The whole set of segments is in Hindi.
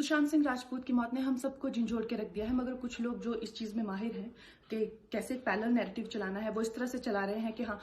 सुशांत सिंह राजपूत की मौत ने हम सबको झंझोड़ के रख दिया है, मगर कुछ लोग जो इस चीज में माहिर हैं कि कैसे पैरेलल नैरेटिव चलाना है, वो इस तरह से चला रहे हैं कि हाँ,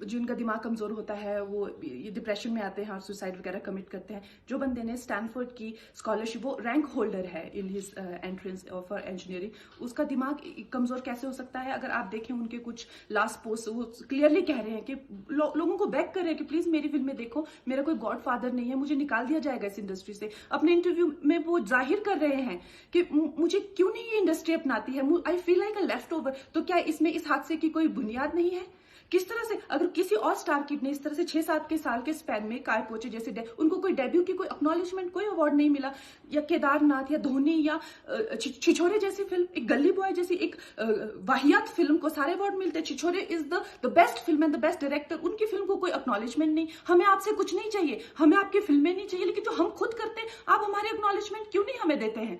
जिनका दिमाग कमजोर होता है वो ये डिप्रेशन में आते हैं और सुसाइड वगैरह कमिट करते हैं। जो बंदे ने स्टैनफोर्ड की स्कॉलरशिप, वो रैंक होल्डर है in his entrance for engineering, उसका दिमाग कमजोर कैसे हो सकता है? अगर आप देखें उनके कुछ लास्ट पोस्ट, वो क्लियरली कह रहे हैं कि लोगों को बैक कर रहे हैं कि प्लीज मेरी फिल्में देखो, मेरा कोई गॉड फादर नहीं है, मुझे निकाल दिया जाएगा इस इंडस्ट्री से। अपने इंटरव्यू में वो जाहिर कर रहे हैं कि मुझे क्यों नहीं ये इंडस्ट्री अपनाती है, I feel like a left over. तो क्या इसमें इस हादसे की कोई बुनियाद नहीं है? किस तरह से अगर किसी और स्टार किड ने इस तरह से 6-7 के साल के स्पैन में काय पोचे जैसे उनको कोई डेब्यू की कोई एक्नॉलेजमेंट, कोई अवार्ड नहीं मिला, या केदारनाथ या धोनी या छिछोरे जैसी फिल्म, एक गली बॉय जैसी एक वाहियात फिल्म को सारे अवार्ड मिलते हैं। Chhichhore is the best film and the best director, उनकी फिल्म को कोई एक्नॉलेजमेंट नहीं। हमें आपसे कुछ नहीं चाहिए, हमें आपकी फिल्में नहीं चाहिए, लेकिन जो हम खुद करते हैं आप हमारे एक्नॉलेजमेंट क्यों नहीं हमें देते हैं?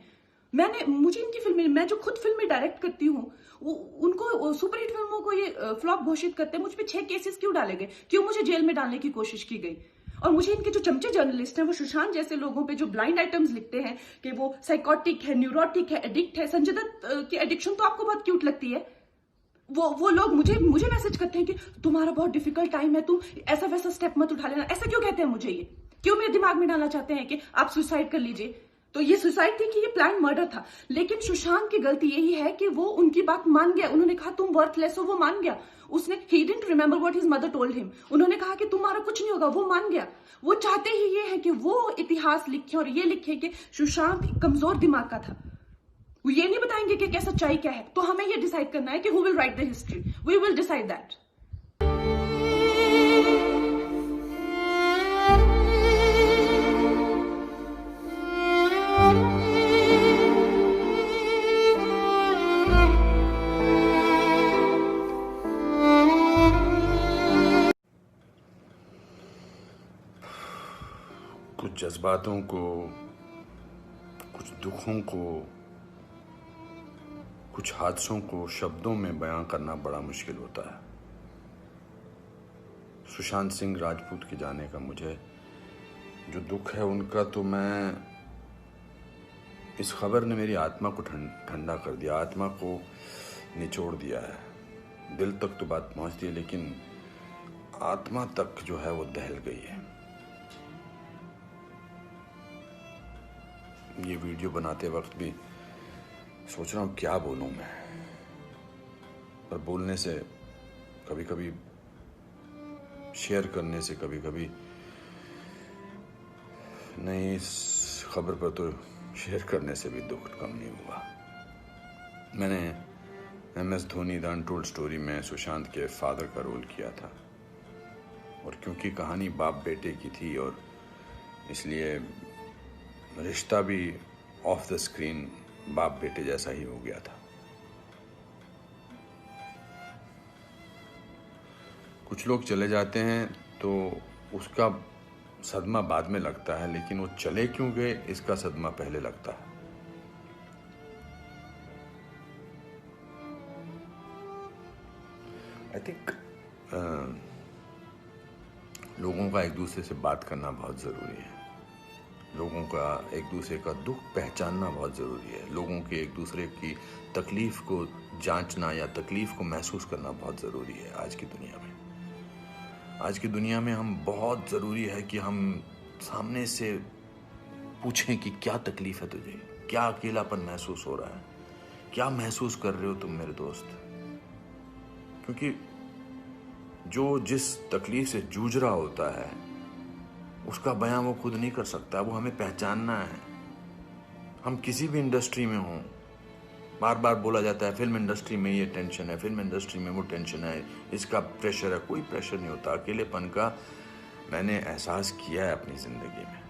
मुझे इनकी फिल्में, मैं जो खुद फिल्में डायरेक्ट करती हूँ, उनको सुपरहिट फिल्मों को ये फ्लॉप घोषित करते हैं। मुझ पे 6 केसेस क्यों डाले गए, क्यों मुझे जेल में डालने की कोशिश की गई? और मुझे इनके जो चमचे जर्नलिस्ट हैं, वो सुशांत जैसे लोगों पे जो ब्लाइंड आइटम्स लिखते हैं कि वो साइकोटिक है, न्यूरोटिक है, एडिक्ट है। संजय दत्त की एडिक्शन तो आपको बहुत क्यूट लगती है। वो लोग मुझे मैसेज करते हैं कि तुम्हारा बहुत डिफिकल्ट टाइम है, तुम ऐसा वैसा स्टेप मत उठा लेना। ऐसा क्यों कहते हैं मुझे? ये क्यों मेरे दिमाग में डालना चाहते हैं कि आप सुसाइड कर लीजिए? तो ये सुसाइड थी कि ये प्लान मर्डर था? लेकिन सुशांत की गलती यही है कि वो उनकी बात मान गया। उन्होंने कहा तुम वर्थलेस हो, वो मान गया। उसने he didn't remember what his mother told him. उन्होंने कहा कि तुम्हारा कुछ नहीं होगा, वो मान गया। वो चाहते ही ये है कि वो इतिहास लिखे और ये लिखे कि सुशांत कमजोर दिमाग का था। वो ये नहीं बताएंगे कि क्या सच्चाई क्या है। तो हमें ये डिसाइड करना है कि who will write the history, we will decide that. कुछ जज्बातों को, कुछ दुखों को, कुछ हादसों को शब्दों में बयां करना बड़ा मुश्किल होता है। सुशांत सिंह राजपूत के जाने का मुझे जो दुख है उनका, तो मैं, इस खबर ने मेरी आत्मा को ठंडा कर दिया, आत्मा को निचोड़ दिया है। दिल तक तो बात पहुंचती है, लेकिन आत्मा तक जो है वो दहल गई है। ये वीडियो बनाते वक्त भी सोच रहा हूँ क्या बोलूँ मैं, पर बोलने से कभी कभी, शेयर करने से कभी कभी नहीं, इस खबर पर तो शेयर करने से भी दुख कम नहीं हुआ। मैंने MS Dhoni the untold story में सुशांत के फादर का रोल किया था, और क्योंकि कहानी बाप बेटे की थी और इसलिए रिश्ता भी ऑफ द स्क्रीन बाप बेटे जैसा ही हो गया था। कुछ लोग चले जाते हैं तो उसका सदमा बाद में लगता है, लेकिन वो चले क्यों गए इसका सदमा पहले लगता है। आई थिंक लोगों का एक दूसरे से बात करना बहुत ज़रूरी है। लोगों का एक दूसरे का दुख पहचानना बहुत ज़रूरी है। लोगों के एक दूसरे की तकलीफ़ को जांचना या तकलीफ़ को महसूस करना बहुत ज़रूरी है आज की दुनिया में। आज की दुनिया में हम बहुत ज़रूरी है कि हम सामने से पूछें कि क्या तकलीफ़ है तुझे, क्या अकेलापन महसूस हो रहा है, क्या महसूस कर रहे हो तुम मेरे दोस्त। क्योंकि जो जिस तकलीफ़ से जूझ रहा होता है उसका बयां वो खुद नहीं कर सकता, वो हमें पहचानना है। हम किसी भी इंडस्ट्री में हों, बार बार बोला जाता है फिल्म इंडस्ट्री में ये टेंशन है, फिल्म इंडस्ट्री में वो टेंशन है, इसका प्रेशर है। कोई प्रेशर नहीं होता। अकेलेपन का मैंने एहसास किया है अपनी ज़िंदगी में,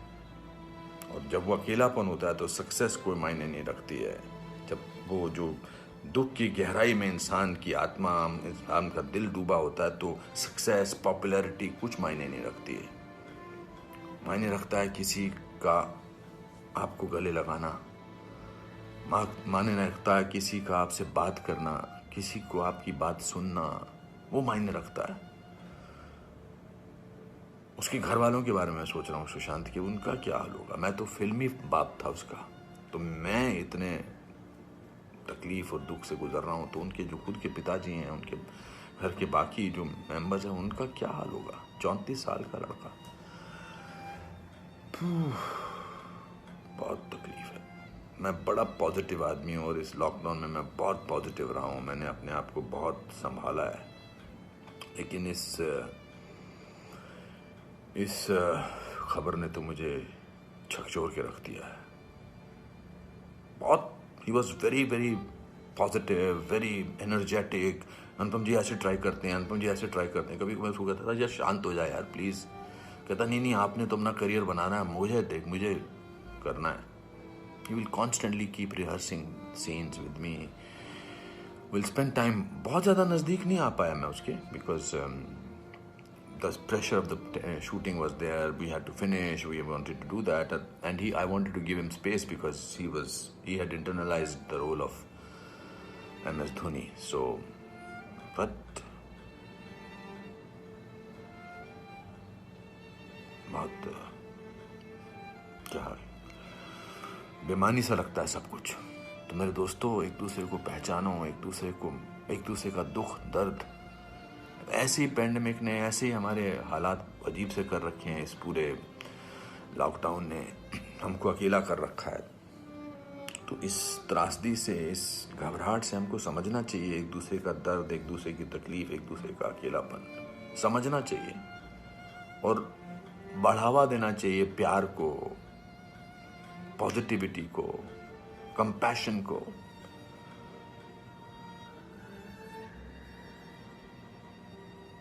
और जब वो अकेलापन होता है तो सक्सेस कोई मायने नहीं रखती है। जब वो जो दुख की गहराई में इंसान की आत्मा, इंसान का दिल डूबा होता है, तो सक्सेस, पॉपुलैरिटी कुछ मायने नहीं रखती है। मायने रखता है किसी का आपको गले लगाना, मायने रखता है किसी का आपसे बात करना, किसी को आपकी बात सुनना, वो मायने रखता है। उसके घर वालों के बारे में सोच रहा हूँ सुशांत के, उनका क्या हाल होगा। मैं तो फिल्मी बाप था उसका, तो मैं इतने तकलीफ और दुख से गुजर रहा हूँ, तो उनके जो खुद के पिताजी हैं, उनके घर के बाकी जो मेंबर्स हैं, उनका क्या हाल होगा? 34 साल का लड़का। बहुत तकलीफ है। मैं बड़ा पॉजिटिव आदमी हूँ और इस लॉकडाउन में मैं बहुत पॉजिटिव रहा हूँ। मैंने अपने आप को बहुत संभाला है, लेकिन इस खबर ने तो मुझे झकझोर के रख दिया है। बहुत ही was very very positive, very energetic. Anupam ji ऐसे ट्राई करते हैं, अनुपम जी ऐसे ट्राई करते हैं। कभी मैं उसको कहता था यार शांत हो जाए यार प्लीज़। कहता नहीं आपने तो अपना करियर बनाना है, मुझे देख, मुझे करना है। He will constantly keep rehearsing scenes with me, will spend time. बहुत ज़्यादा नज़दीक नहीं आ पाया मैं उसके, because the pressure of the shooting was there. We had to finish. We wanted to do that, and I wanted to give him space because he had internalized the role of MS Dhoni. So, but बहुत क्या बेमानी सा लगता है सब कुछ। तो मेरे दोस्तों, एक दूसरे को पहचानो, एक दूसरे का दुख दर्द। ऐसे ही पैंडेमिक ने, ऐसे ही हमारे हालात अजीब से कर रखे हैं। इस पूरे लॉकडाउन ने हमको अकेला कर रखा है। तो इस त्रासदी से, इस घबराहट से हमको समझना चाहिए एक दूसरे का दर्द, एक दूसरे की तकलीफ, एक दूसरे का अकेलापन समझना चाहिए और बढ़ावा देना चाहिए प्यार को, पॉजिटिविटी को, कंपैशन को।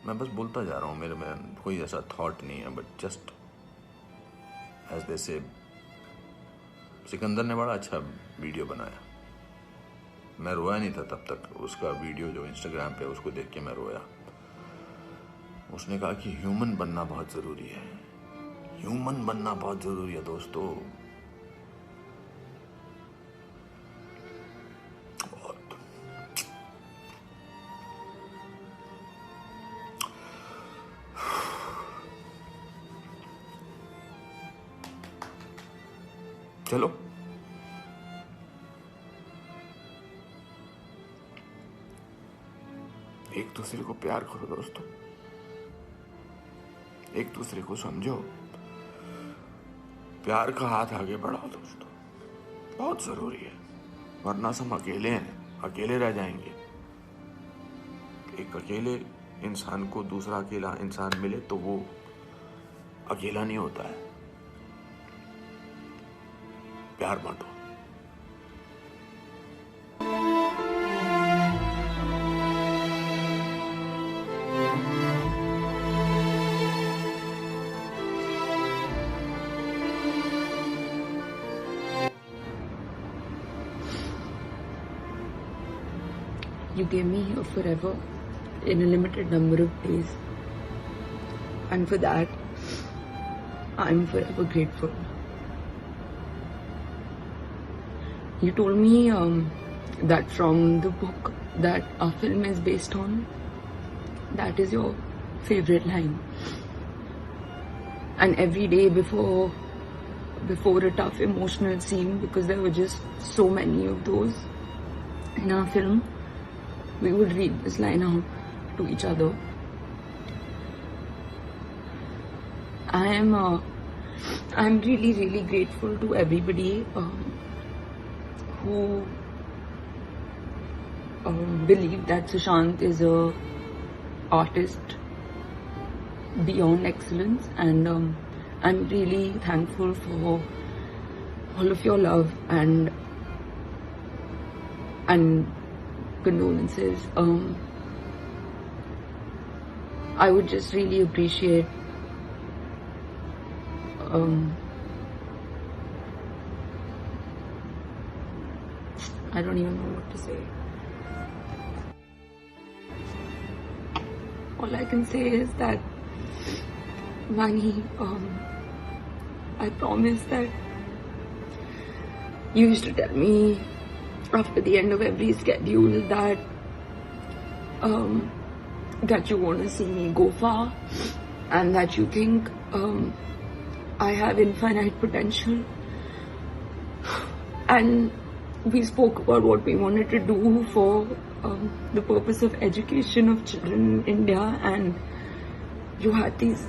मैं बस बोलता जा रहा हूँ, मेरे में कोई ऐसा थॉट नहीं है, बट जस्ट एज दे से। सिकंदर ने बड़ा अच्छा वीडियो बनाया, मैं रोया नहीं था तब तक। उसका वीडियो जो इंस्टाग्राम पे, उसको देख के मैं रोया। उसने कहा कि ह्यूमन बनना बहुत ज़रूरी है, ह्यूमन बनना बहुत ज़रूरी है दोस्तों। चलो, एक दूसरे को प्यार करो दोस्तों, एक दूसरे को समझो, प्यार का हाथ आगे बढ़ाओ दोस्तों, बहुत जरूरी है। वरना हम अकेले हैं, अकेले रह जाएंगे। एक अकेले इंसान को दूसरा अकेला इंसान मिले तो वो अकेला नहीं होता है। प्यार बांटो। You gave me here forever in a limited number of days, and for that I'm forever grateful. You told me that from the book that our film is based on, that is your favorite line. And every day before a tough emotional scene, because there were just so many of those in our film, we would read this line out to each other. I'm really, really grateful to everybody who believe that Sushant is a artist beyond excellence, and I'm really thankful for all of your love and condolences. I would just really appreciate I don't even know what to say. All I can say is that, Vani, I promise that you used to tell me after the end of every schedule that that you want to see me go far, and that you think I have infinite potential. and we spoke about what we wanted to do for the purpose of education of children in India, and you had these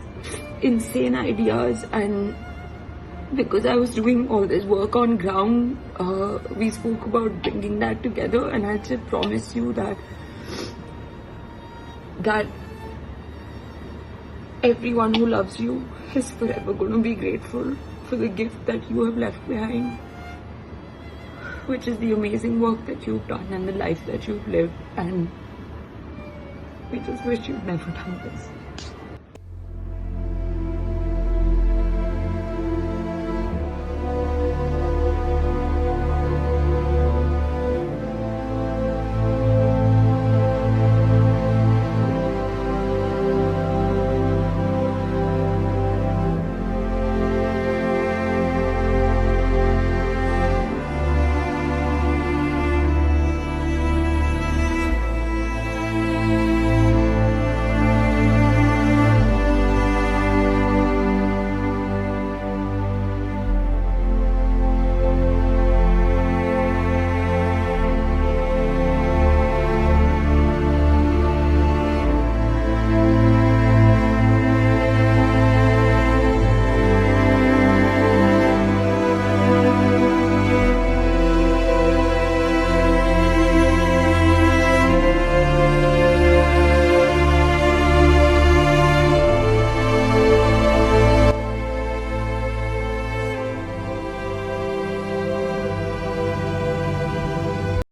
insane ideas. And because I was doing all this work on ground, we spoke about bringing that together, and I just promise you that everyone who loves you is forever going to be grateful for the gift that you have left behind, which is the amazing work that you've done and the life that you've lived. And we just wish you'd never done this.